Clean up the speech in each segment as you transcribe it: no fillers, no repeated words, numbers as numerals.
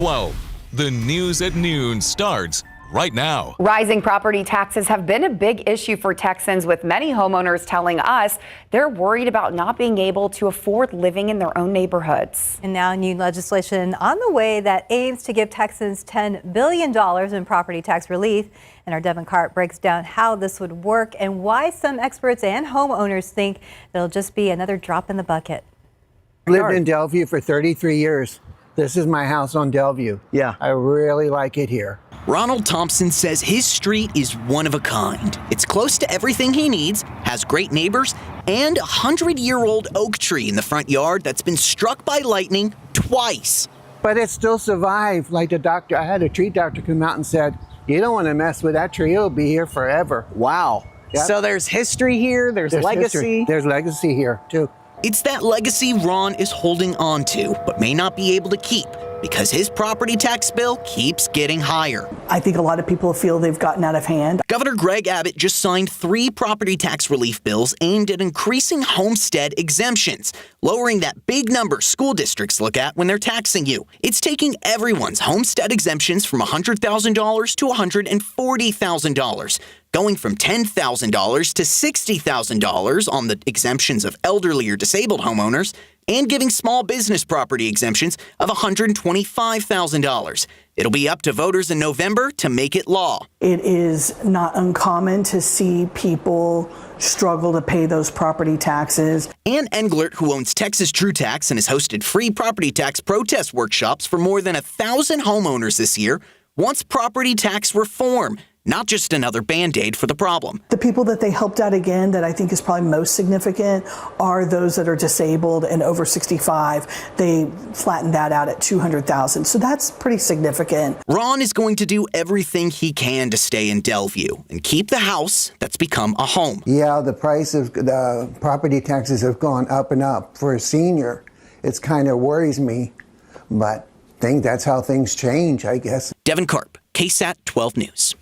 Whoa, the news at noon starts right now. Rising property taxes have been a big issue for Texans, with many homeowners telling us they're worried about not being able to afford living in their own neighborhoods. And now new legislation on the way that aims to give Texans $10 billion in property tax relief. And our Devin Karp breaks down how this would work and why some experts and homeowners think it'll just be another drop in the bucket. I lived in Delview for 33 years. This is my house on Delview. Yeah, I really like it here. Ronald Thompson says his street is one of a kind. It's close to everything he needs, has great neighbors, and a 100-year-old oak tree in the front yard that's been struck by lightning twice. But it still survived. Like the doctor, I had a tree doctor come out and said, you don't want to mess with that tree. It'll be here forever. Wow. Yep. So there's history here. There's legacy. History. There's legacy here, too. It's that legacy Ron is holding on to, but may not be able to keep, because his property tax bill keeps getting higher. I think a lot of people feel they've gotten out of hand. Governor Greg Abbott just signed 3 property tax relief bills aimed at increasing homestead exemptions, lowering that big number school districts look at when they're taxing you. It's taking everyone's homestead exemptions from $100,000 to $140,000. Going from $10,000 to $60,000 on the exemptions of elderly or disabled homeowners, and giving small business property exemptions of $125,000. It'll be up to voters in November to make it law. It is not uncommon to see people struggle to pay those property taxes. Ann Englert, who owns Texas True Tax and has hosted free property tax protest workshops for more than 1,000 homeowners this year, wants property tax reform, not just another Band-Aid for the problem. The people that they helped out again that I think is probably most significant are those that are disabled and over 65. They flattened that out at $200,000. So that's pretty significant. Ron is going to do everything he can to stay in Delview and keep the house that's become a home. Yeah, the price of the property taxes have gone up and up for a senior. It's kind of worries me, but I think that's how things change, I guess. Devin Karp, KSAT 12 News.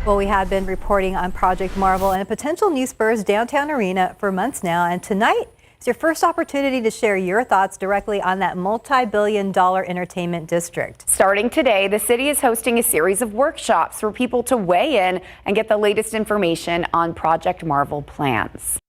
Well, we have been reporting on Project Marvel and a potential new Spurs downtown arena for months now. And tonight is your first opportunity to share your thoughts directly on that multi-billion-dollar entertainment district. Starting today, the city is hosting a series of workshops for people to weigh in and get the latest information on Project Marvel plans.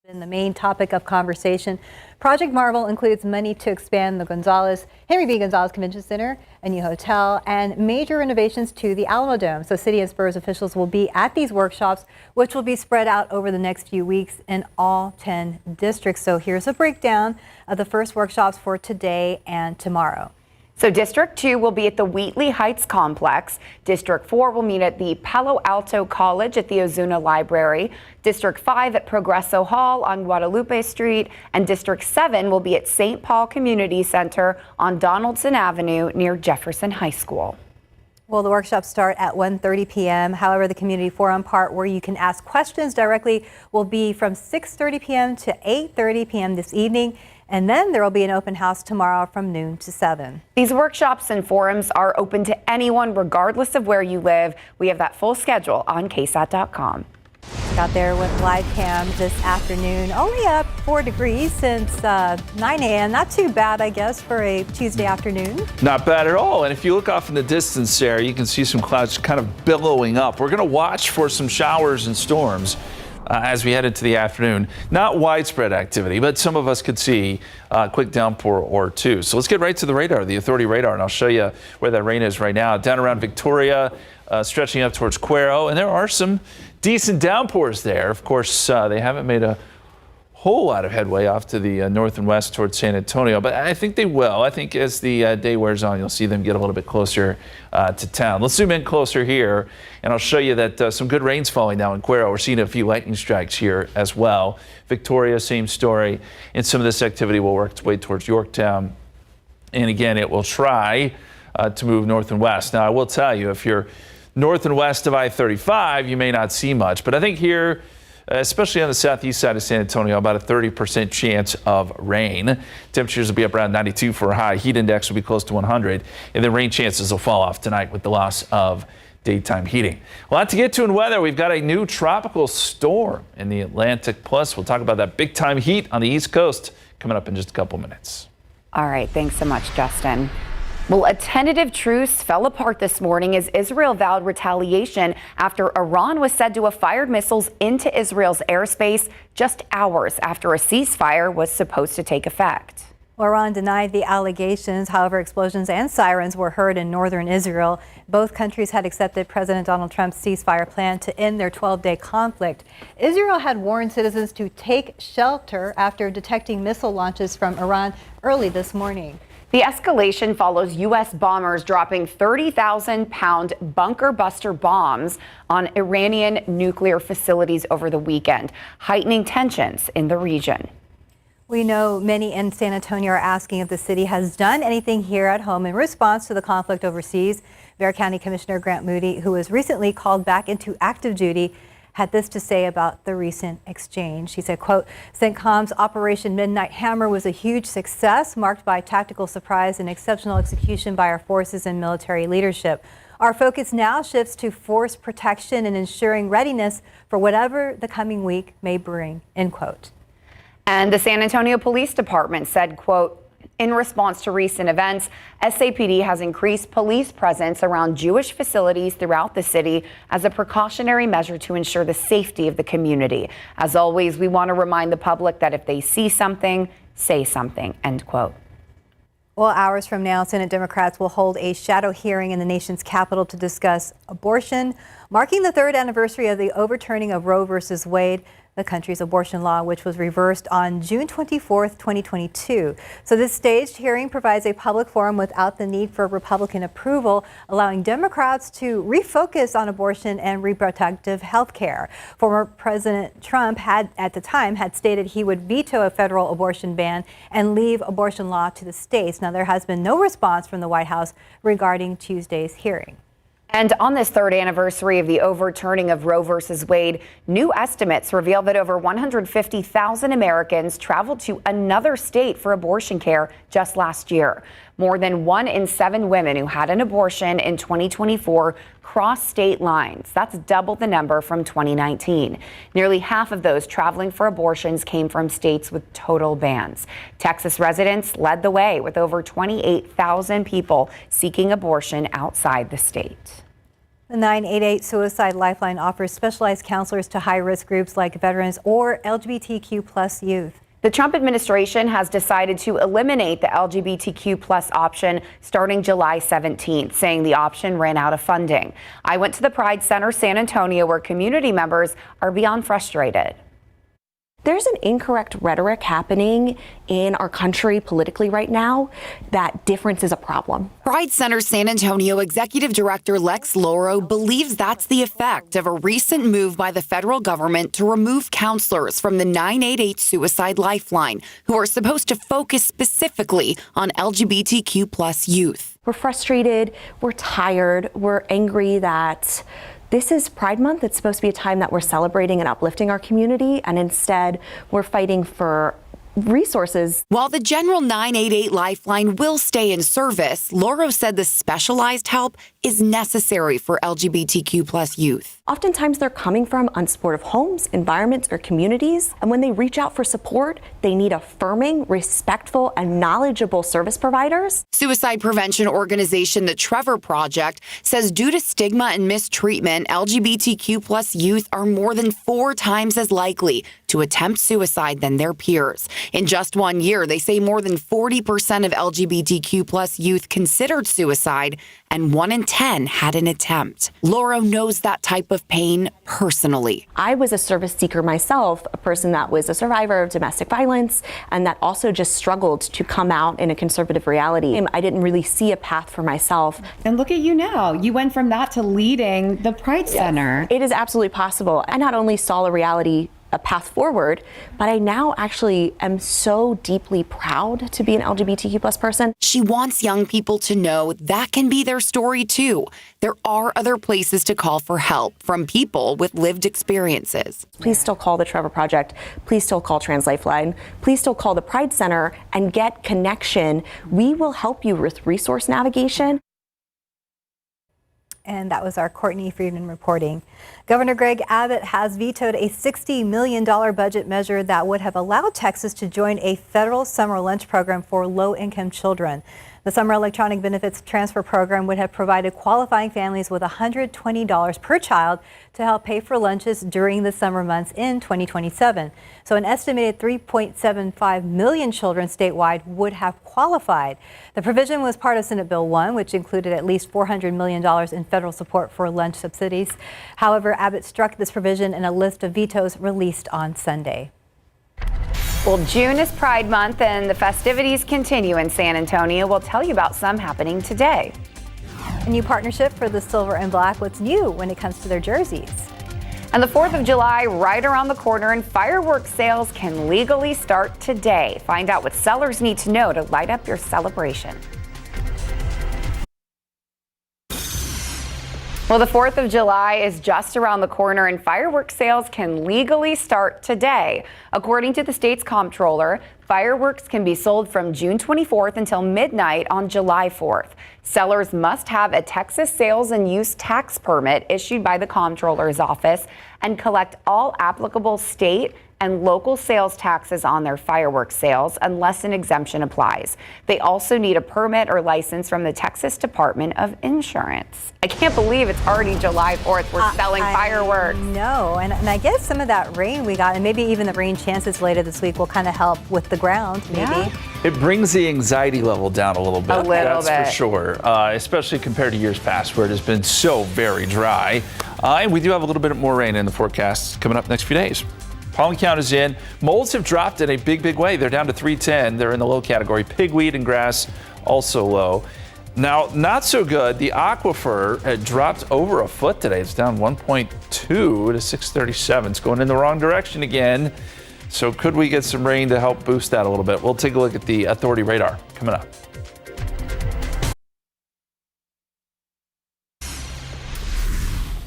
And the main topic of conversation, Project Marvel includes money to expand the Henry B. Gonzalez Convention Center, a new hotel, and major renovations to the Alamo Dome. So City and Spurs officials will be at these workshops, which will be spread out over the next few weeks in all 10 districts. So here's a breakdown of the first workshops for today and tomorrow. So District 2 will be at the Wheatley Heights Complex. District 4 will meet at the Palo Alto College at the Ozuna Library. District 5 at Progresso Hall on Guadalupe Street. And District 7 will be at St. Paul Community Center on Donaldson Avenue near Jefferson High School. Well, the workshops start at 1:30 p.m. However, the community forum part where you can ask questions directly will be from 6:30 p.m. to 8:30 p.m. this evening. And then there will be an open house tomorrow from noon to 7. These workshops and forums are open to anyone regardless of where you live. We have that full schedule on KSAT.com. Out there with live cam this afternoon, only up 4 degrees since 9 a.m. Not too bad, I guess, for a Tuesday afternoon. Not bad at all. And if you look off in the distance there, you can see some clouds kind of billowing up. We're going to watch for some showers and storms as we head into the afternoon. Not widespread activity, but some of us could see a quick downpour or two. So let's get right to the radar, the Authority radar, and I'll show you where that rain is right now. Down around Victoria, stretching up towards Cuero, and there are some decent downpours there. Of course, they haven't made a whole lot of headway off to the north and west towards San Antonio, but I think they will. I think as the day wears on, you'll see them get a little bit closer to town. Let's zoom in closer here, and I'll show you that some good rain's falling now in Cuero. We're seeing a few lightning strikes here as well. Victoria, same story, and some of this activity will work its way towards Yorktown. And again, it will try to move north and west. Now, I will tell you, if you're north and west of I-35, you may not see much, but I think here, especially on the southeast side of San Antonio, about a 30% chance of rain. Temperatures will be up around 92 for a high. Heat index will be close to 100. And then rain chances will fall off tonight with the loss of daytime heating. A lot to get to in weather. We've got a new tropical storm in the Atlantic. Plus, we'll talk about that big time heat on the East Coast coming up in just a couple minutes. All right, thanks so much, Justin. Well, a tentative truce fell apart this morning as Israel vowed retaliation after Iran was said to have fired missiles into Israel's airspace just hours after a ceasefire was supposed to take effect. Iran denied the allegations. However, explosions and sirens were heard in northern Israel. Both countries had accepted President Donald Trump's ceasefire plan to end their 12-day conflict. Israel had warned citizens to take shelter after detecting missile launches from Iran early this morning. The escalation follows U.S. bombers dropping 30,000-pound bunker buster bombs on Iranian nuclear facilities over the weekend, heightening tensions in the region. We know many in San Antonio are asking if the city has done anything here at home in response to the conflict overseas. Bexar County Commissioner Grant Moody, who was recently called back into active duty, had this to say about the recent exchange. He said, quote, CENTCOM's Operation Midnight Hammer was a huge success, marked by tactical surprise and exceptional execution by our forces and military leadership. Our focus now shifts to force protection and ensuring readiness for whatever the coming week may bring, end quote. And the San Antonio Police Department said, quote, in response to recent events, SAPD has increased police presence around Jewish facilities throughout the city as a precautionary measure to ensure the safety of the community. As always, we want to remind the public that if they see something, say something, end quote. Well, hours from now, Senate Democrats will hold a shadow hearing in the nation's capital to discuss abortion, marking the third anniversary of the overturning of Roe versus Wade, the country's abortion law, which was reversed on June 24th, 2022. So this staged hearing provides a public forum without the need for Republican approval, allowing Democrats to refocus on abortion and reproductive health care. Former President Trump at the time stated he would veto a federal abortion ban and leave abortion law to the states. Now, there has been no response from the White House regarding Tuesday's hearing. And on this third anniversary of the overturning of Roe versus Wade, new estimates reveal that over 150,000 Americans traveled to another state for abortion care just last year. More than 1 in 7 women who had an abortion in 2024 crossed state lines. That's double the number from 2019. Nearly half of those traveling for abortions came from states with total bans. Texas residents led the way with over 28,000 people seeking abortion outside the state. The 988 Suicide Lifeline offers specialized counselors to high-risk groups like veterans or LGBTQ+ youth. The Trump administration has decided to eliminate the LGBTQ+ option starting July 17th, saying the option ran out of funding. I went to the Pride Center San Antonio, where community members are beyond frustrated. There's an incorrect rhetoric happening in our country politically right now that difference is a problem. Pride Center San Antonio Executive Director Lex Loro believes that's the effect of a recent move by the federal government to remove counselors from the 988 Suicide Lifeline, who are supposed to focus specifically on LGBTQ+ youth. We're frustrated, we're tired, we're angry that this is Pride Month. It's supposed to be a time that we're celebrating and uplifting our community, and instead we're fighting for resources. While the general 988 Lifeline will stay in service, Loro said the specialized help is necessary for LGBTQ+ youth. Oftentimes they're coming from unsupportive homes, environments, or communities, and when they reach out for support, they need affirming, respectful, and knowledgeable service providers. Suicide prevention organization The Trevor Project says due to stigma and mistreatment, LGBTQ+ youth are more than 4 times as likely to attempt suicide than their peers. In just 1 year, they say more than 40% of LGBTQ+ youth considered suicide, and 1 in 10 had an attempt. Loro knows that type of pain personally. I was a service seeker myself, a person that was a survivor of domestic violence, and that also just struggled to come out in a conservative reality. I didn't really see a path for myself. And look at you now. You went from that to leading the Pride Center. It is absolutely possible. I not only saw a path forward, but I now actually am so deeply proud to be an LGBTQ+ person. She wants young people to know that can be their story too. There are other places to call for help from people with lived experiences. Please still call the Trevor Project. Please still call Trans Lifeline. Please still call the Pride Center and get connection. We will help you with resource navigation. And that was our Courtney Friedman reporting. Governor Greg Abbott has vetoed a $60 million budget measure that would have allowed Texas to join a federal summer lunch program for low-income children. The Summer Electronic Benefits Transfer Program would have provided qualifying families with $120 per child to help pay for lunches during the summer months in 2027. So an estimated 3.75 million children statewide would have qualified. The provision was part of Senate Bill 1, which included at least $400 million in federal support for lunch subsidies. However, Abbott struck this provision in a list of vetoes released on Sunday. Well, June is Pride Month and the festivities continue in San Antonio. We'll tell you about some happening today. A new partnership for the Silver and Black. What's new when it comes to their jerseys? And the 4th of July right around the corner, and fireworks sales can legally start today. Find out what sellers need to know to light up your celebration. Well, the 4th of July is just around the corner and fireworks sales can legally start today. According to the state's comptroller, fireworks can be sold from June 24th until midnight on July 4th. Sellers must have a Texas sales and use tax permit issued by the comptroller's office and collect all applicable state and local sales taxes on their fireworks sales unless an exemption applies. They also need a permit or license from the Texas Department of Insurance. I can't believe it's already July 4th. We're selling fireworks. No, and I guess some of that rain we got, and maybe even the rain chances later this week will kind of help with the ground, maybe. Yeah. It brings the anxiety level down a little bit. That's for sure, especially compared to years past where it has been so very dry. And we do have a little bit more rain in the forecast coming up next few days. Pollen count is in. Molds have dropped in a big way. They're down to 310. They're in the low category. Pigweed and grass also low. Now, not so good. The aquifer had dropped over a foot today. It's down 1.2 to 637. It's going in the wrong direction again. So could we get some rain to help boost that a little bit? We'll take a look at the authority radar coming up.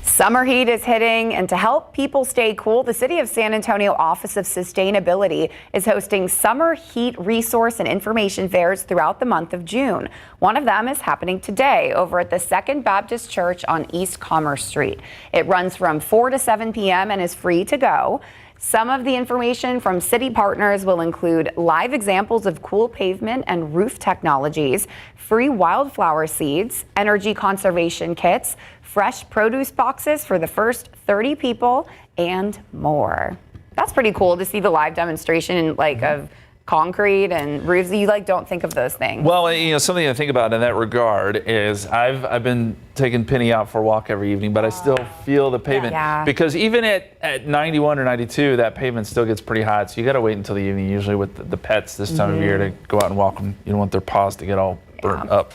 Summer heat is hitting, and to help people stay cool, the City of San Antonio Office of Sustainability is hosting summer heat resource and information fairs throughout the month of June. One of them is happening today over at the Second Baptist Church on East Commerce Street. It runs from 4 to 7 p.m. and is free to go. Some of the information from city partners will include live examples of cool pavement and roof technologies, free wildflower seeds, energy conservation kits, fresh produce boxes for the first 30 people, and more. That's pretty cool to see the live demonstration of concrete and roofs. You don't think of those things. Well, something to think about in that regard is I've been taking Penny out for a walk every evening, but I still feel the pavement because even at 91 or 92, that pavement still gets pretty hot. So you got to wait until the evening, usually with the pets this time of year, to go out and walk them. You don't want their paws to get all burnt up.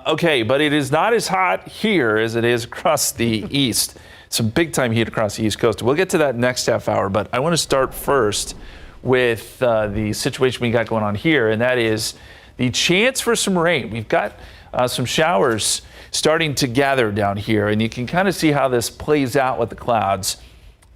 Okay, but it is not as hot here as it is across the east. Some big time heat across the East Coast. We'll get to that next half hour, but I want to start first with the situation we got going on here, and that is the chance for some rain. We've got some showers starting to gather down here, and you can kind of see how this plays out with the clouds.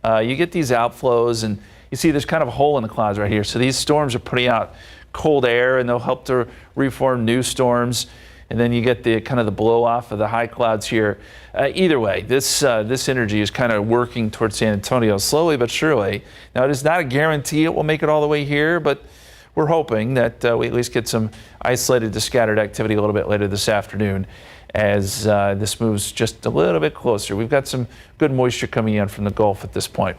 You get these outflows, and you see there's kind of a hole in the clouds right here. So these storms are putting out cold air, and they'll help to reform new storms. And then you get the kind of the blow off of the high clouds here. Either way, this energy is kind of working towards San Antonio slowly but surely. Now, it is not a guarantee it will make it all the way here, but we're hoping that we at least get some isolated to scattered activity a little bit later this afternoon as this moves just a little bit closer. We've got some good moisture coming in from the Gulf at this point.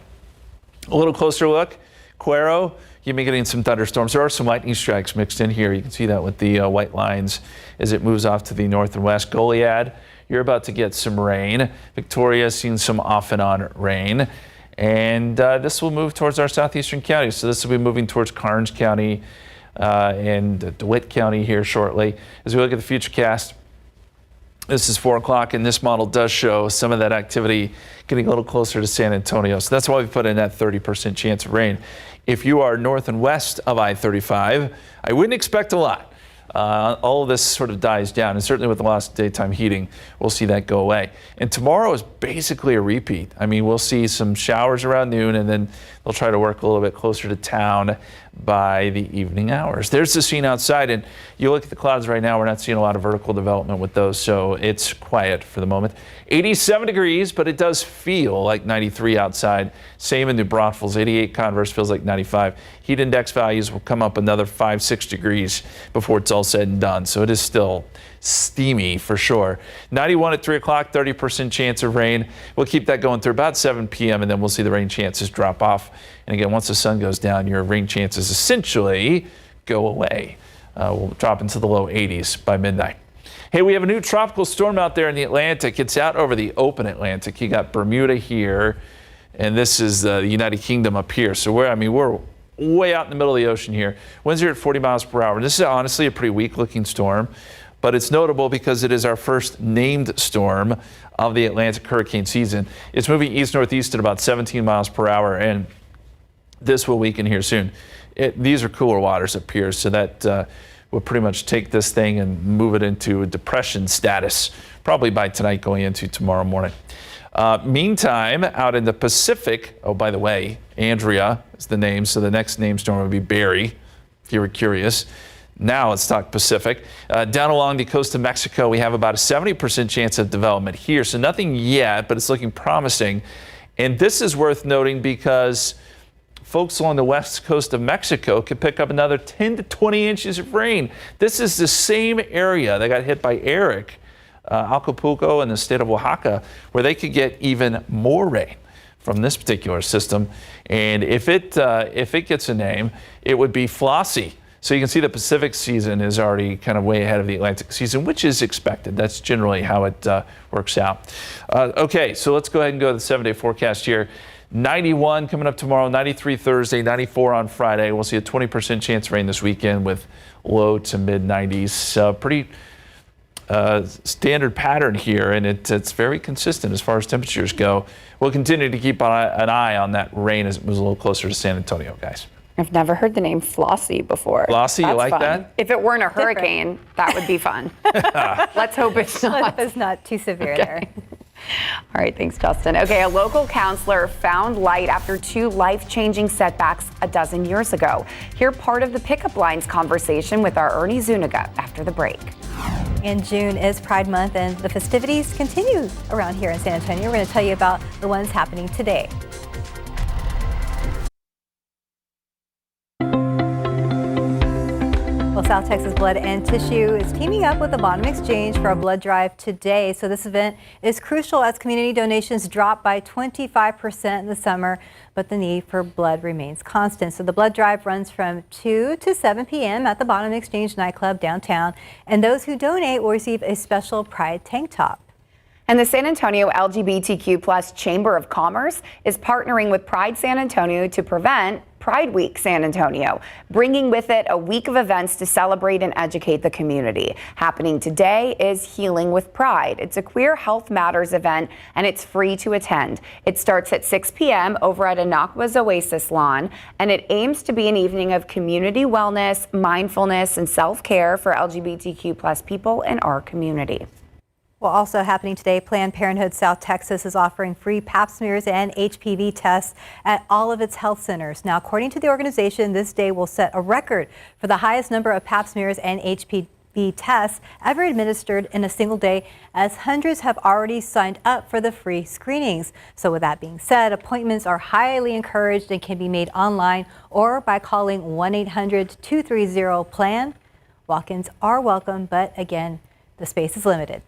A little closer look, Cuero. You've been getting some thunderstorms. There are some lightning strikes mixed in here. You can see that with the white lines as it moves off to the north and west. Goliad, you're about to get some rain. Victoria's seen some off and on rain. And this will move towards our southeastern counties. So this will be moving towards Karnes County and DeWitt County here shortly. As we look at the futurecast, this is 4 o'clock, and this model does show some of that activity getting a little closer to San Antonio. So that's why we put in that 30% chance of rain. If you are north and west of I-35, I wouldn't expect a lot. all of this sort of dies down. And certainly with the loss of daytime heating, we'll see that go away. And tomorrow is basically a repeat. I mean, we'll see some showers around noon, and then they'll try to work a little bit closer to town by the evening hours. There's the scene outside, and you look at the clouds right now, we're not seeing a lot of vertical development with those, so it's quiet for the moment. 87 degrees, but it does feel like 93 outside. Same in New Braunfels, 88 Converse feels like 95. Heat index values will come up another 5-6 degrees before it's all said and done, so it is still steamy for sure. 91 at 3 o'clock, 30% chance of rain. We'll keep that going through about 7 p.m. and then we'll see the rain chances drop off. And again, once the sun goes down, your rain chances essentially go away. We'll drop into the low 80s by midnight. Hey, we have a new tropical storm out there in the Atlantic. It's out over the open Atlantic. You got Bermuda here, and this is the United Kingdom up here. So we're way out in the middle of the ocean here. Winds are at 40 miles per hour. This is honestly a pretty weak looking storm, but it's notable because it is our first named storm of the Atlantic hurricane season. It's moving east-northeast at about 17 miles per hour, and this will weaken here soon. These are cooler waters up here, so that will pretty much take this thing and move it into a depression status, probably by tonight going into tomorrow morning. Meantime, out in the Pacific, oh, by the way, Andrea is the name, so the next named storm would be Barry, if you were curious. Now let's talk Pacific. Down along the coast of Mexico, we have about a 70% chance of development here, so nothing yet, but it's looking promising. And this is worth noting because folks along the west coast of Mexico could pick up another 10 to 20 inches of rain. This is the same area that got hit by Eric, Acapulco and the state of Oaxaca, where they could get even more rain from this particular system. And if it gets a name, it would be Flossie. So you can see the Pacific season is already kind of way ahead of the Atlantic season, which is expected. That's generally how it works out. Okay, so let's go ahead and go to the 7-day forecast here. 91 coming up tomorrow, 93 Thursday, 94 on Friday. We'll see a 20% chance of rain this weekend with low to mid 90s. Pretty standard pattern here, and it's very consistent as far as temperatures go. We'll continue to keep an eye on that rain as it moves a little closer to San Antonio, guys. I've never heard the name Flossie before. Flossie, you like fun. that? If it weren't a hurricane, that would be fun. Let's hope it's not. Let's hope it's not too severe there. All right, thanks, Justin. Okay, a local counselor found light after 2 life-changing setbacks a dozen years ago. Hear part of the pickup lines conversation with our Ernie Zuniga after the break. And June is Pride Month, and the festivities continue around here in San Antonio. We're going to tell you about the ones happening today. Well, South Texas Blood and Tissue is teaming up with the Bottom Exchange for a blood drive today. So this event is crucial as community donations drop by 25% in the summer, but the need for blood remains constant. So the blood drive runs from 2 to 7 p.m. at the Bottom Exchange nightclub downtown, and those who donate will receive a special Pride tank top. And the San Antonio LGBTQ+ Chamber of Commerce is partnering with Pride San Antonio to prevent Pride Week San Antonio, bringing with it a week of events to celebrate and educate the community. Happening today is Healing with Pride. It's a queer health matters event, and it's free to attend. It starts at 6 p.m. over at Inakwa's Oasis Lawn, and it aims to be an evening of community wellness, mindfulness, and self-care for LGBTQ+ people in our community. Well, also happening today, Planned Parenthood South Texas is offering free pap smears and HPV tests at all of its health centers. Now, according to the organization, this day will set a record for the highest number of pap smears and HPV tests ever administered in a single day, as hundreds have already signed up for the free screenings. So with that being said, appointments are highly encouraged and can be made online or by calling 1-800-230-PLAN. Walk-ins are welcome, but again, the space is limited.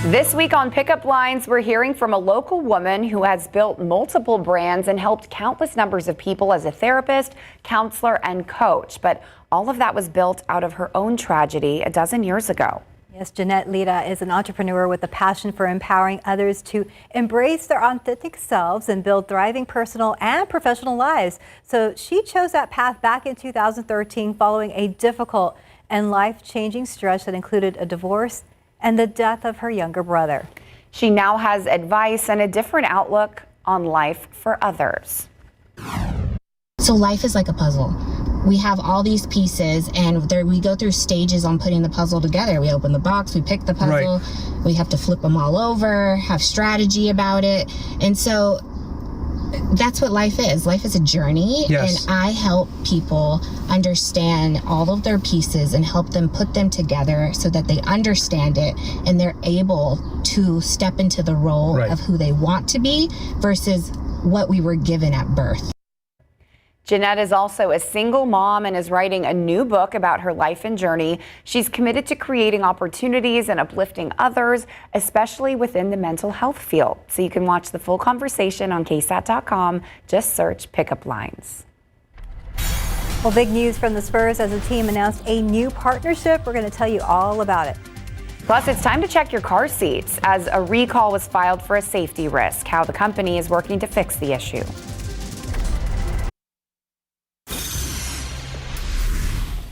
This week on Pickup Lines, we're hearing from a local woman who has built multiple brands and helped countless numbers of people as a therapist, counselor, and coach. But all of that was built out of her own tragedy a dozen years ago. Yes, Jeanette Lita is an entrepreneur with a passion for empowering others to embrace their authentic selves and build thriving personal and professional lives. So she chose that path back in 2013 following a difficult and life-changing stretch that included a divorce and the death of her younger brother. She now has advice and a different outlook on life for others. So life is like a puzzle. we have all these pieces, and we go through stages on putting the puzzle together. We open the box, we pick the puzzle, we have to flip them all over, have strategy about it. And so that's what life is. Life is a journey. Yes. And I help people understand all of their pieces and help them put them together so that they understand it and they're able to step into the role of who they want to be versus what we were given at birth. Jeanette is also a single mom and is writing a new book about her life and journey. She's committed to creating opportunities and uplifting others, especially within the mental health field. So you can watch the full conversation on KSAT.com. Just search Pickup Lines. Well, big news from the Spurs as the team announced a new partnership. We're going to tell you all about it. Plus, it's time to check your car seats as a recall was filed for a safety risk, how the company is working to fix the issue.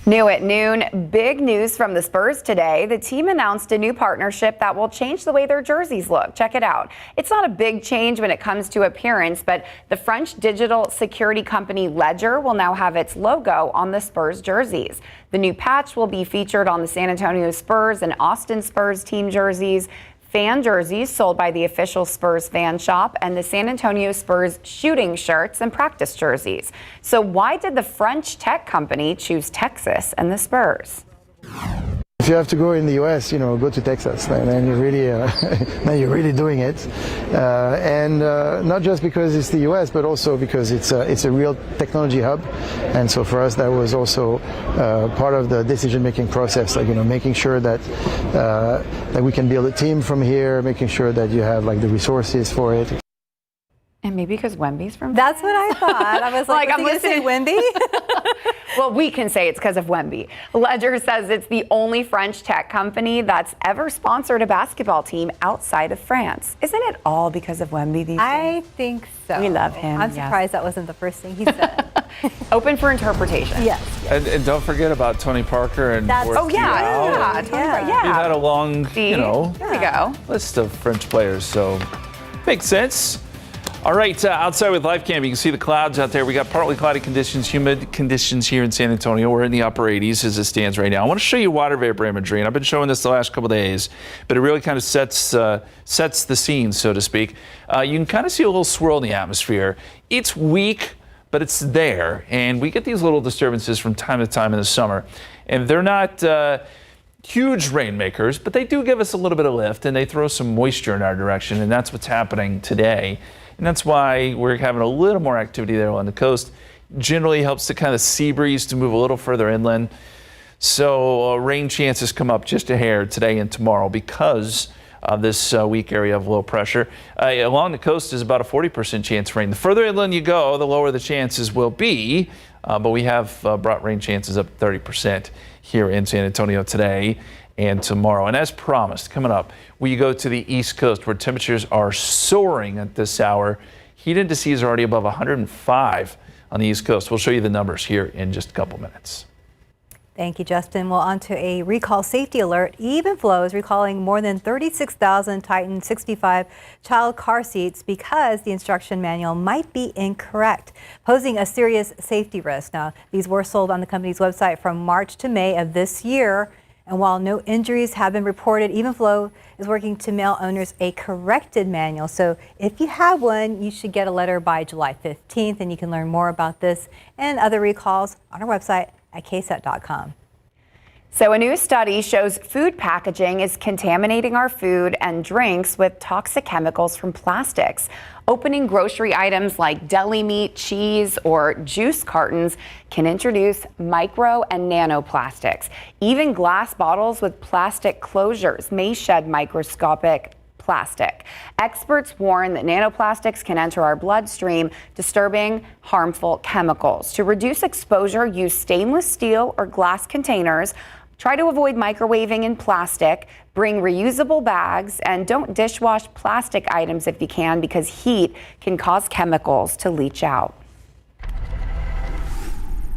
New at noon, big news from the Spurs today. The team announced a new partnership that will change the way their jerseys look. Check it out. It's not a big change when it comes to appearance, but the French digital security company Ledger will now have its logo on the Spurs jerseys. The new patch will be featured on the San Antonio Spurs and Austin Spurs team jerseys, fan jerseys sold by the official Spurs fan shop, and the San Antonio Spurs shooting shirts and practice jerseys. So why did the French tech company choose Texas and the Spurs? If you have to go in the U.S., go to Texas, and then you're really doing it. And not just because it's the U.S., but also because it's a real technology hub. And so for us, that was also part of the decision-making process, making sure that we can build a team from here, making sure that you have the resources for it. And maybe because Wemby's from That's what I thought. I was like, I'm listening. Wemby? Well, we can say it's because of Wemby. Ledger says it's the only French tech company that's ever sponsored a basketball team outside of France. Isn't it all because of Wemby these days? I think so. We love him. I'm surprised that wasn't the first thing he said. Open for interpretation. Yes. And don't forget about Tony Parker and Tony Parker. We've had a long, there we go. list of French players, so makes sense. All right, outside with live cam, you can see the clouds out there. We got partly cloudy conditions, humid conditions here in San Antonio. We're in the upper 80s as it stands right now. I want to show you water vapor imagery, and I've been showing this the last couple of days, but it really kind of sets the scene, so to speak. You can kind of see a little swirl in the atmosphere. It's weak, but it's there, and we get these little disturbances from time to time in the summer, and they're not huge rainmakers, but they do give us a little bit of lift, and they throw some moisture in our direction, and that's what's happening today. And that's why we're having a little more activity there on the coast. Generally helps the kind of sea breeze to move a little further inland. So rain chances come up just a hair today and tomorrow because of this weak area of low pressure. Along the coast is about a 40% chance of rain. The further inland you go, the lower the chances will be. But we have brought rain chances up 30% here in San Antonio today and tomorrow. And as promised, coming up, we go to the East Coast where temperatures are soaring at this hour. Heat indices are already above 105 on the East Coast. We'll show you the numbers here in just a couple minutes. Thank you, Justin. Well, on to a recall safety alert. Evenflo is recalling more than 36,000 Titan 65 child car seats because the instruction manual might be incorrect, posing a serious safety risk. Now, these were sold on the company's website from March to May of this year. And while no injuries have been reported, Evenflo is working to mail owners a corrected manual. So if you have one, you should get a letter by July 15th, and you can learn more about this and other recalls on our website at KSAT.com. So a new study shows food packaging is contaminating our food and drinks with toxic chemicals from plastics. Opening grocery items like deli meat, cheese, or juice cartons can introduce micro and nanoplastics. Even glass bottles with plastic closures may shed microscopic plastic. Experts warn that nanoplastics can enter our bloodstream, disturbing harmful chemicals. To reduce exposure, use stainless steel or glass containers. Try to avoid microwaving in plastic, bring reusable bags, and don't dishwash plastic items if you can because heat can cause chemicals to leach out.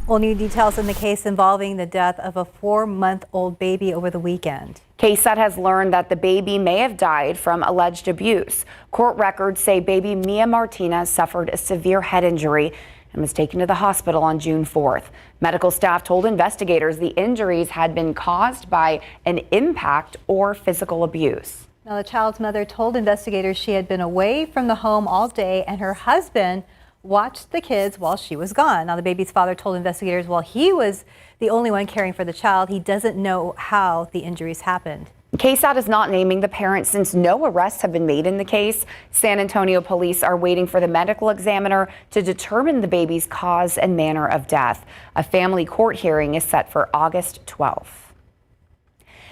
Well, new details in the case involving the death of a 4-month-old baby over the weekend. KSAT has learned that the baby may have died from alleged abuse. Court records say baby Mia Martinez suffered a severe head injury, and and was taken to the hospital on June 4th. Medical staff told investigators the injuries had been caused by an impact or physical abuse. Now, the child's mother told investigators she had been away from the home all day and her husband watched the kids while she was gone. Now, the baby's father told investigators while he was the only one caring for the child, he doesn't know how the injuries happened. KSAT is not naming the parents since no arrests have been made in the case. San Antonio police are waiting for the medical examiner to determine the baby's cause and manner of death. A family court hearing is set for August 12th.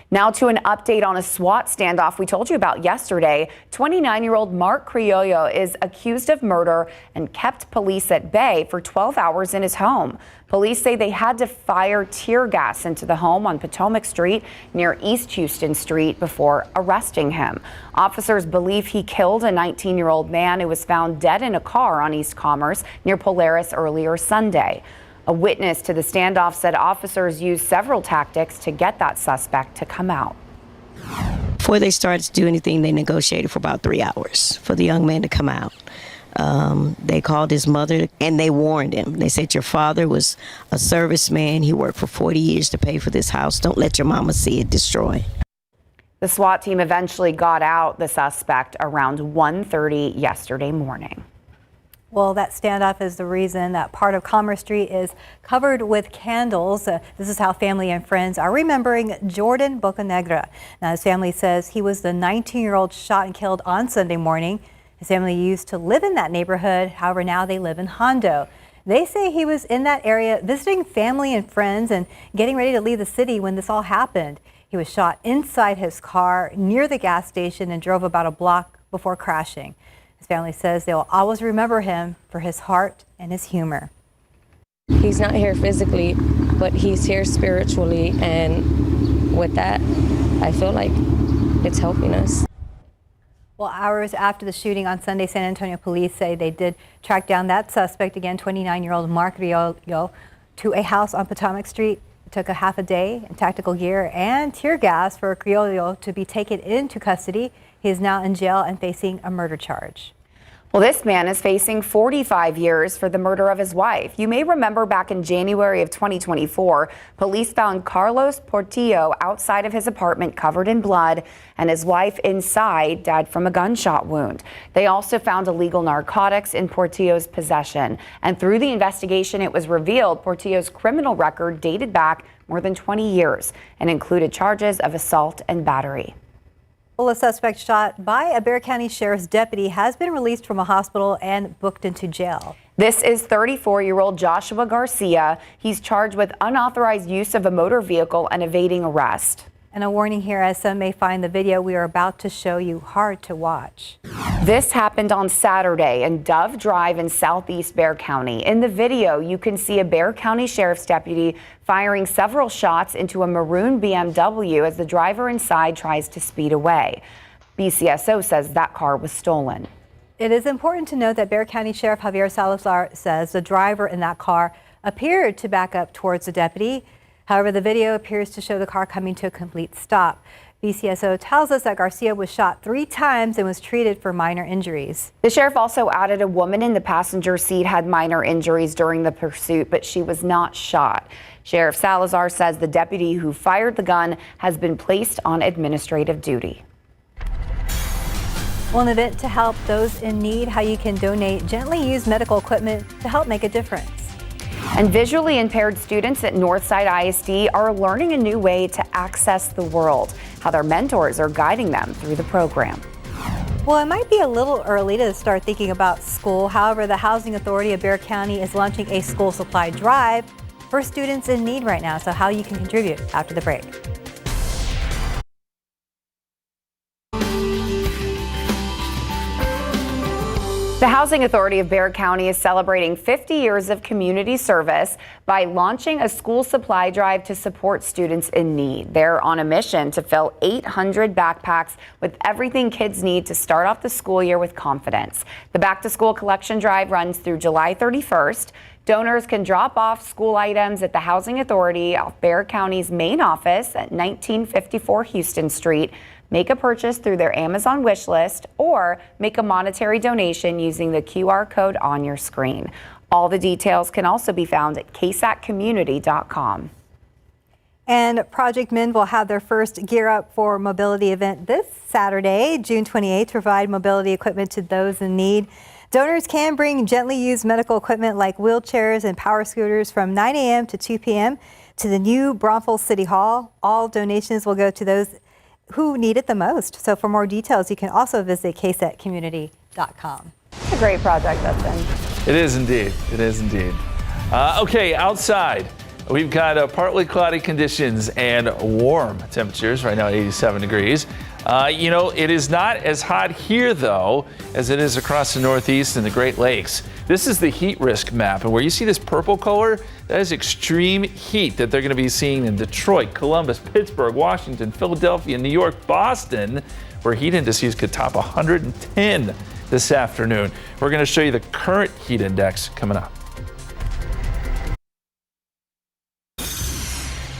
Now to an update on a SWAT standoff we told you about yesterday. 29-year-old Mark Criollo is accused of murder and kept police at bay for 12 hours in his home. Police say they had to fire tear gas into the home on Potomac Street near East Houston Street before arresting him. Officers believe he killed a 19-year-old man who was found dead in a car on East Commerce near Polaris earlier Sunday. A witness to the standoff said officers used several tactics to get that suspect to come out. Before they started to do anything, they negotiated for about 3 hours for the young man to come out. They called his mother and they warned him. They said, your father was a serviceman. He worked for 40 years to pay for this house. Don't let your mama see it destroyed. The SWAT team eventually got out the suspect around 1:30 yesterday morning. Well, that standoff is the reason that part of Commerce Street is covered with candles. This is how family and friends are remembering Jordan Bocanegra. Now, his family says he was the 19-year-old shot and killed on Sunday morning. His family used to live in that neighborhood. However, now they live in Hondo. They say he was in that area visiting family and friends and getting ready to leave the city when this all happened. He was shot inside his car near the gas station and drove about a block before crashing. His family says they will always remember him for his heart and his humor. He's not here physically, but he's here spiritually, and with that, I feel like it's helping us. Well, hours after the shooting on Sunday, San Antonio police say they did track down that suspect again, 29-year-old Mark Criollo, to a house on Potomac Street. It took a half a day in tactical gear and tear gas for Criollo to be taken into custody. He is now in jail and facing a murder charge. Well, this man is facing 45 years for the murder of his wife. You may remember back in January of 2024, police found Carlos Portillo outside of his apartment covered in blood and his wife inside died from a gunshot wound. They also found illegal narcotics in Portillo's possession. And through the investigation, it was revealed Portillo's criminal record dated back more than 20 years and included charges of assault and battery. Well, a suspect shot by a Bexar County Sheriff's deputy has been released from a hospital and booked into jail. This is 34-year-old Joshua Garcia. He's charged with unauthorized use of a motor vehicle and evading arrest. And a warning here, as some may find the video we are about to show you hard to watch. This happened on Saturday in Dove Drive in southeast Bexar County. In the video, you can see a Bexar County Sheriff's deputy firing several shots into a maroon BMW as the driver inside tries to speed away. BCSO says that car was stolen. It is important to note that Bexar County Sheriff Javier Salazar says the driver in that car appeared to back up towards the deputy. However, the video appears to show the car coming to a complete stop. BCSO tells us that Garcia was shot 3 times and was treated for minor injuries. The sheriff also added a woman in the passenger seat had minor injuries during the pursuit, but she was not shot. Sheriff Salazar says the deputy who fired the gun has been placed on administrative duty. Well, an event to help those in need, how you can donate gently used medical equipment to help make a difference. And visually impaired students at Northside ISD are learning a new way to access the world, how their mentors are guiding them through the program. Well, it might be a little early to start thinking about school. However, the Housing Authority of Bexar County is launching a school supply drive for students in need right now. So how you can contribute after the break. The Housing Authority of Bexar County is celebrating 50 years of community service by launching a school supply drive to support students in need. They're on a mission to fill 800 backpacks with everything kids need to start off the school year with confidence. The Back to School collection drive runs through July 31st. Donors can drop off school items at the Housing Authority off Bexar County's main office at 1954 Houston Street. Make a purchase through their Amazon wish list or make a monetary donation using the QR code on your screen. All the details can also be found at ksatcommunity.com. And Project Mend will have their first Gear Up for Mobility event this Saturday, June 28th, to provide mobility equipment to those in need. Donors can bring gently used medical equipment like wheelchairs and power scooters from 9 a.m. to 2 p.m. to the new Braunfels City Hall. All donations will go to those who need it the most. So for more details, you can also visit ksatcommunity.com. It's a great project, Dustin. It is indeed. It is indeed. Okay, outside. We've got partly cloudy conditions and warm temperatures right now, 87 degrees. It is not as hot here, though, as it is across the Northeast and the Great Lakes. This is the heat risk map, and where you see this purple color, that is extreme heat that they're going to be seeing in Detroit, Columbus, Pittsburgh, Washington, Philadelphia, New York, Boston, where heat indices could top 110 this afternoon. We're going to show you the current heat index coming up.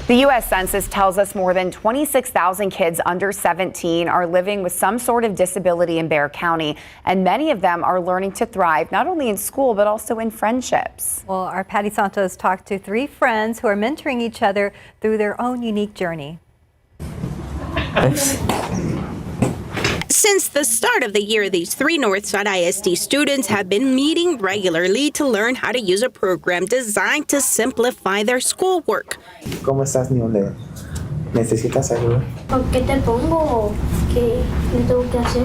The U.S. Census tells us more than 26,000 kids under 17 are living with some sort of disability in Bexar County, and many of them are learning to thrive not only in school but also in friendships. Well, our Patty Santos talked to 3 friends who are mentoring each other through their own unique journey. Since the start of the year, these 3 Northside ISD students have been meeting regularly to learn how to use a program designed to simplify their schoolwork. ¿Cómo estás, Niole? ¿Necesitas ayuda? ¿Qué te pongo? ¿Qué tengo que hacer?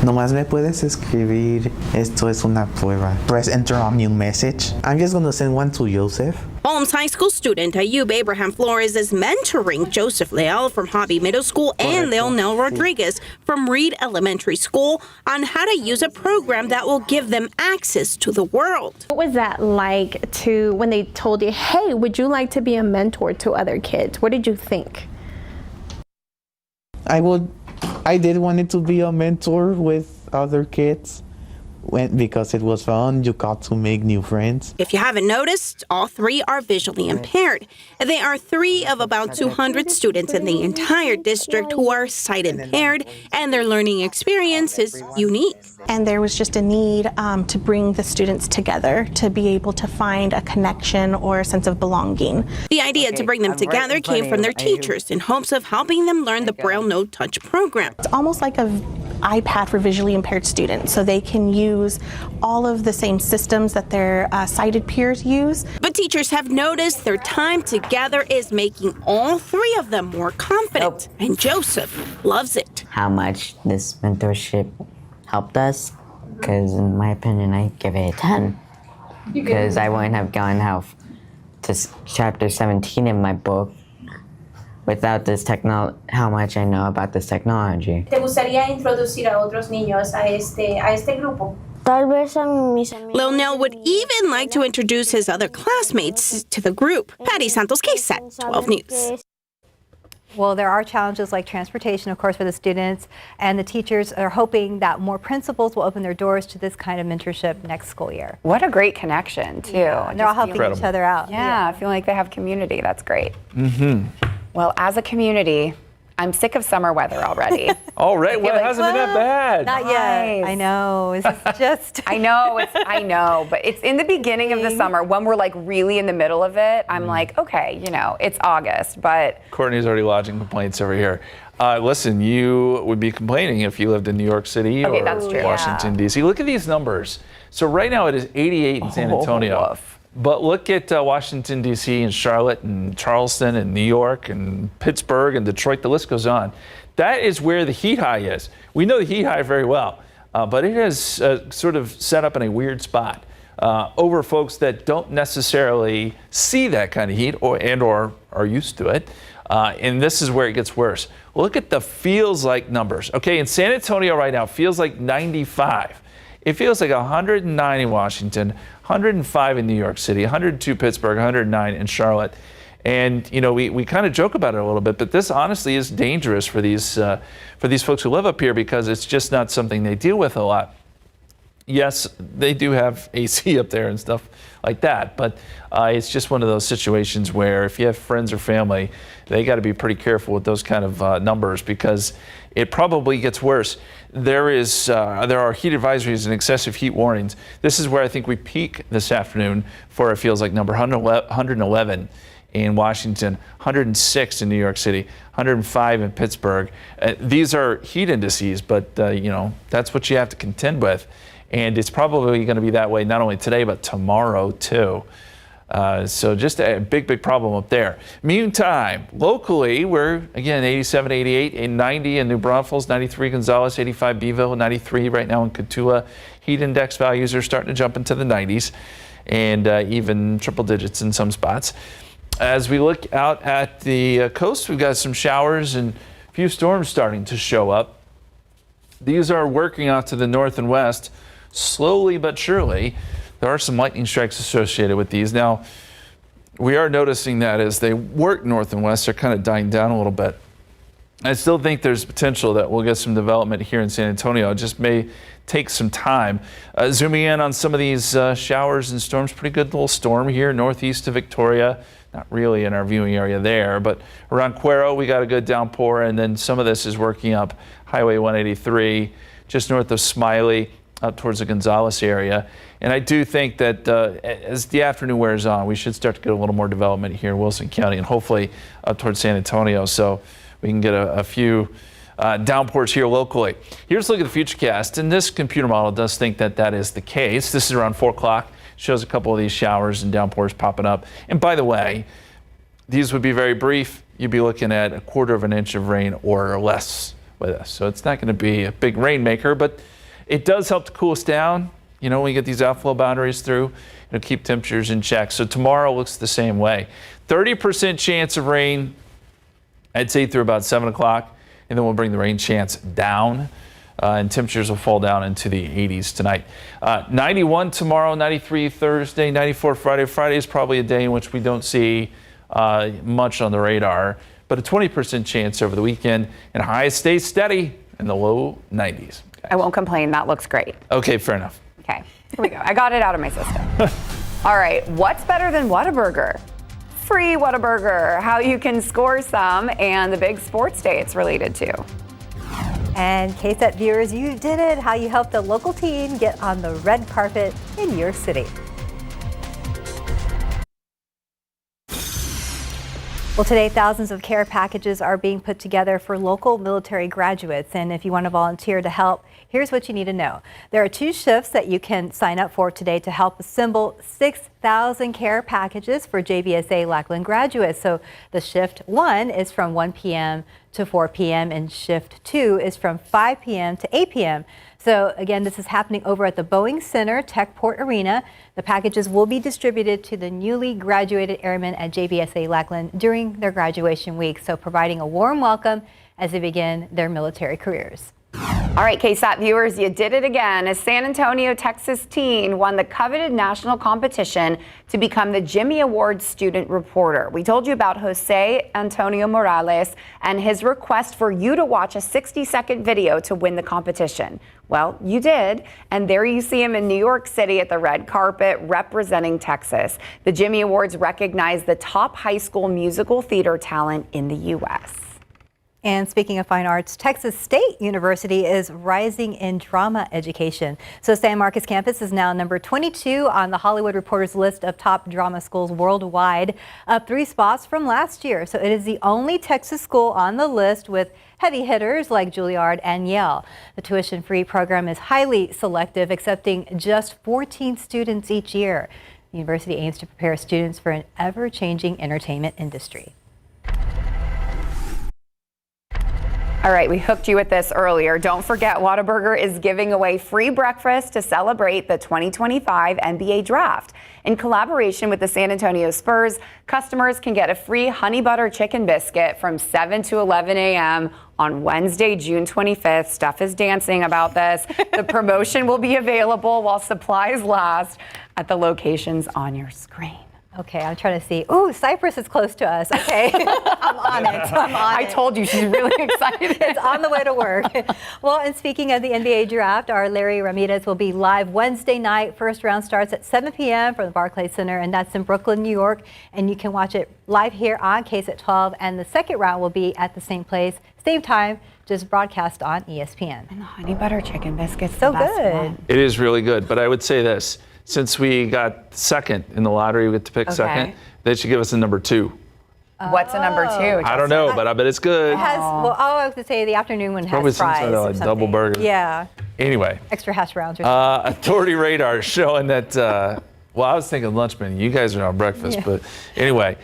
Nomás me puedes escribir, esto es una prueba. Press enter on new message. I'm just going to send one to Joseph. Holmes High School student Ayub Abraham Flores is mentoring Joseph Leal from Hobby Middle School and Leonel Rodriguez from Reed Elementary School on how to use a program that will give them access to the world. What was that like to when they told you, hey, would you like to be a mentor to other kids? What did you think? I did want to be a mentor with other kids because it was fun. You got to make new friends. If you haven't noticed, all 3 are visually impaired. They are 3 of about 200 students in the entire district who are sight impaired, and their learning experience is unique. And there was just a need to bring the students together to be able to find a connection or a sense of belonging. The idea to bring them together came from their teachers in hopes of helping them learn the Braille No Touch program. It's almost like an iPad for visually impaired students, so they can use all of the same systems that their sighted peers use. But teachers have noticed their time together is making all 3 of them more confident, and Joseph loves it. How much this mentorship helped us, because in my opinion, I give it a 10. Because I wouldn't have gone to chapter 17 in my book without this how much I know about this technology. ¿Te gustaría introducir a otros niños a este grupo? Leonel would even like to introduce his other classmates to the group. Patty Santos, KSAT 12 News. Well, there are challenges like transportation, of course, for the students, and the teachers are hoping that more principals will open their doors to this kind of mentorship next school year. What a great connection, too. Yeah, and they're all helping each other out. Yeah, I feel like they have community. That's great. Mm-hmm. Well, as a community, I'm sick of summer weather already. All right, well, it hasn't been that bad. Not yet. I know. It's just. I know, but it's in the beginning of the summer when we're like really in the middle of it. I'm like, okay, it's August, but. Courtney's already lodging complaints over here. Listen, you would be complaining if you lived in New York City or Washington, D.C. Look at these numbers. So right now it is 88 in San Antonio. But look at Washington, D.C. and Charlotte and Charleston and New York and Pittsburgh and Detroit. The list goes on. That is where the heat high is. We know the heat high very well, but it is sort of set up in a weird spot over folks that don't necessarily see that kind of heat or are used to it. And this is where it gets worse. Look at the feels like numbers. Okay, in San Antonio right now, feels like 95. It feels like 109 in Washington, 105 in New York City, 102 Pittsburgh, 109 in Charlotte. And, we kind of joke about it a little bit, but this honestly is dangerous for these folks who live up here because it's just not something they deal with a lot. Yes, they do have AC up there and stuff like that, but it's just one of those situations where if you have friends or family, they got to be pretty careful with those kind of numbers, because it probably gets worse. There are heat advisories and excessive heat warnings. This is where I think we peak this afternoon for, it feels like, number 111 in Washington, 106 in New York City, 105 in Pittsburgh. These are heat indices, but that's what you have to contend with. And it's probably going to be that way not only today, but tomorrow too. So just a big problem up there. Meantime, locally, we're again 87, 88, and 90 in New Braunfels, 93 Gonzales, 85 Beeville, 93 right now in Cotulla. Heat index values are starting to jump into the 90s and even triple digits in some spots. As we look out at the coast, we've got some showers and a few storms starting to show up. These are working out to the north and west. Slowly but surely, there are some lightning strikes associated with these. Now, we are noticing that as they work north and west, they're kind of dying down a little bit. I still think there's potential that we'll get some development here in San Antonio. It just may take some time. Zooming in on some of these showers and storms, pretty good little storm here northeast of Victoria. Not really in our viewing area there, but around Cuero, we got a good downpour, and then some of this is working up Highway 183, just north of Smiley, up towards the Gonzales area. And I do think that as the afternoon wears on, we should start to get a little more development here in Wilson County and hopefully up towards San Antonio, so we can get a few downpours here locally. Here's a look at the futurecast, and this computer model does think that that is the case. This is around 4 o'clock. Shows a couple of these showers and downpours popping up. And by the way, these would be very brief. You'd be looking at 1/4 inch of rain or less with this. So it's not going to be a big rainmaker, but it does help to cool us down. When we get these outflow boundaries through, it'll keep temperatures in check. So tomorrow looks the same way. 30% chance of rain, I'd say through about 7 o'clock, and then we'll bring the rain chance down. And temperatures will fall down into the 80s tonight. 91 tomorrow, 93 Thursday, 94 Friday. Friday is probably a day in which we don't see much on the radar, but a 20% chance over the weekend, and highs stay steady in the low 90s. I won't complain. That looks great. Okay, fair enough. Okay, here we go. I got it out of my system. All right, what's better than Whataburger? Free Whataburger, how you can score some, and the big sports day it's related to. And KSAT viewers, you did it, how you helped a local teen get on the red carpet in your city. Well, today, thousands of care packages are being put together for local military graduates. And if you want to volunteer to help, here's what you need to know. There are 2 shifts that you can sign up for today to help assemble 6,000 care packages for JBSA Lackland graduates. So the shift 1 is from 1 p.m. to 4 p.m. and shift 2 is from 5 p.m. to 8 p.m. So again, this is happening over at the Boeing Center Techport Arena. The packages will be distributed to the newly graduated airmen at JBSA Lackland during their graduation week, so providing a warm welcome as they begin their military careers. All right, KSAT viewers, you did it again. A San Antonio, Texas teen won the coveted national competition to become the Jimmy Award student reporter. We told you about Jose Antonio Morales and his request for you to watch a 60-second video to win the competition. Well, you did, and there you see him in New York City at the red carpet representing Texas. The Jimmy Awards recognize the top high school musical theater talent in the U.S. And speaking of fine arts, Texas State University is rising in drama education. So San Marcos campus is now number 22 on the Hollywood Reporter's list of top drama schools worldwide, up 3 spots from last year. So it is the only Texas school on the list with heavy hitters like Juilliard and Yale. The tuition-free program is highly selective, accepting just 14 students each year. The university aims to prepare students for an ever-changing entertainment industry. All right, we hooked you with this earlier. Don't forget, Whataburger is giving away free breakfast to celebrate the 2025 NBA Draft. In collaboration with the San Antonio Spurs, customers can get a free honey butter chicken biscuit from 7 to 11 a.m. on Wednesday, June 25th. Steph is dancing about this. The promotion will be available while supplies last at the locations on your screen. Okay, I'm trying to see. Ooh, Cyprus is close to us. Okay, I'm on it. I told you she's really excited. It's on the way to work. Well, and speaking of the NBA draft, our Larry Ramirez will be live Wednesday night. First round starts at 7 p.m. from the Barclays Center, and that's in Brooklyn, New York. And you can watch it live here on KSAT 12. And the second round will be at the same place, same time, just broadcast on ESPN. And the honey butter chicken biscuits, so the best good. one. It is really good, but I would say this. Since we got second in the lottery, we get to pick second, they should give us a number 2. What's a number 2? I don't know, but I bet it's good. It has, well, I was going to say the afternoon one has Probably some fries sort of or like something. double burger. Yeah, Anyway, extra hash browns or something. Authority radar showing that, well, I was thinking lunch menu. You guys are on breakfast, but anyway,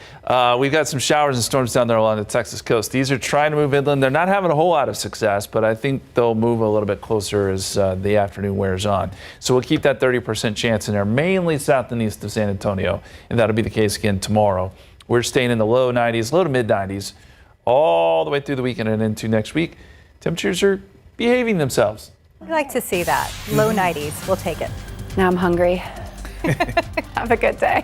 we've got some showers and storms down there along the Texas coast. These are trying to move inland. They're not having a whole lot of success, but I think they'll move a little bit closer as the afternoon wears on. So we'll keep that 30% chance in there, mainly south and east of San Antonio, and that'll be the case again tomorrow. We're staying in the low 90s, low to mid 90s, all the way through the weekend and into next week. Temperatures are behaving themselves. We like to see that. Low 90s. We'll take it. Now I'm hungry. Have a good day.